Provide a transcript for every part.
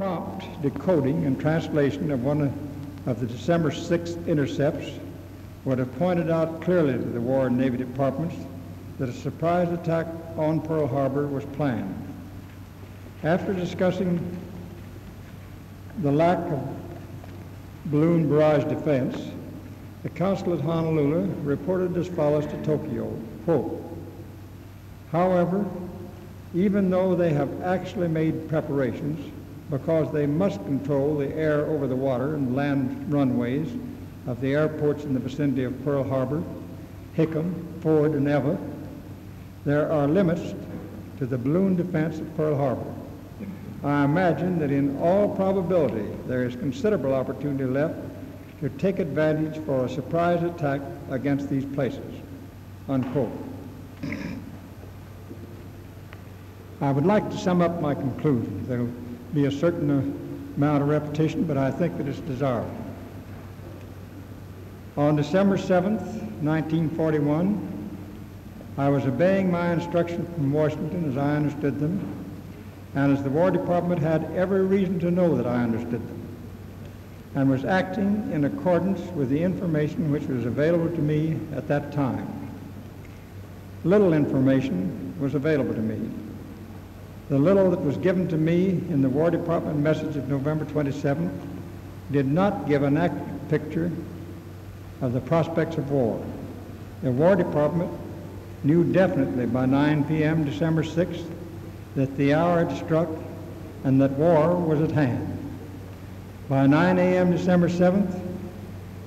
prompt decoding and translation of one of the December 6th intercepts would have pointed out clearly to the War and Navy departments that a surprise attack on Pearl Harbor was planned. After discussing the lack of balloon barrage defense, the consul at Honolulu reported as follows to Tokyo, quote, "However, even though they have actually made preparations because they must control the air over the water and land runways of the airports in the vicinity of Pearl Harbor, Hickam, Ford, and Eva, there are limits to the balloon defense of Pearl Harbor. I imagine that in all probability there is considerable opportunity left to take advantage for a surprise attack against these places," unquote. I would like to sum up my conclusions. There will be a certain amount of repetition, but I think that it's desirable. On December 7th, 1941, I was obeying my instructions from Washington as I understood them, and as the War Department had every reason to know that I understood them, and was acting in accordance with the information which was available to me at that time. Little information was available to me. The little that was given to me in the War Department message of November 27th did not give an accurate picture of the prospects of war. The War Department knew definitely by 9 p.m. December 6th that the hour had struck and that war was at hand. By 9 a.m. December 7th,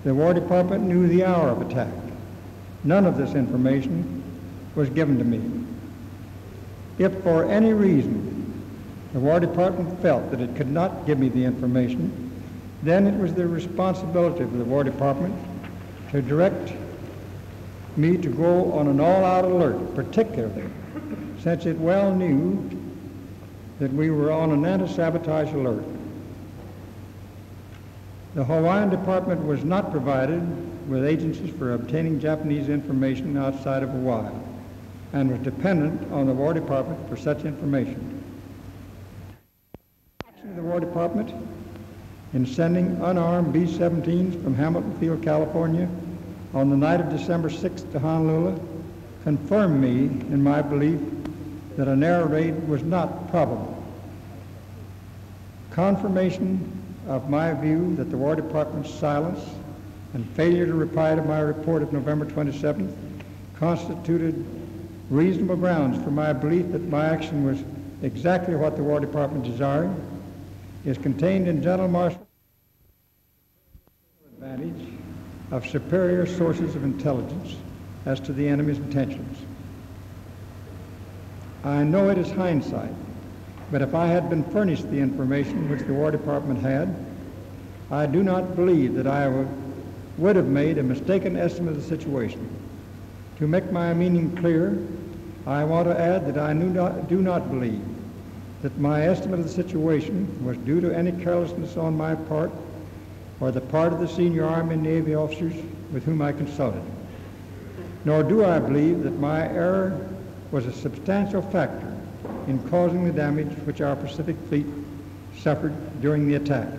the War Department knew the hour of attack. None of this information was given to me. If for any reason the War Department felt that it could not give me the information, then it was the responsibility of the War Department to direct me to go on an all-out alert, particularly since it well knew that we were on an anti-sabotage alert. The Hawaiian Department was not provided with agencies for obtaining Japanese information outside of Hawaii and was dependent on the War Department for such information. The War Department in sending unarmed B-17s from Hamilton Field, California on the night of December 6th to Honolulu confirmed me in my belief that an air raid was not probable. Confirmation of my view that the War Department's silence and failure to reply to my report of November 27th constituted reasonable grounds for my belief that my action was exactly what the War Department desired is contained in General Marshall's advantage of superior sources of intelligence as to the enemy's intentions. I know it is hindsight, but if I had been furnished the information which the War Department had, I do not believe that I would have made a mistaken estimate of the situation. To make my meaning clear, I want to add that I do not believe that my estimate of the situation was due to any carelessness on my part or the part of the senior Army and Navy officers with whom I consulted. Nor do I believe that my error was a substantial factor in causing the damage which our Pacific Fleet suffered during the attack.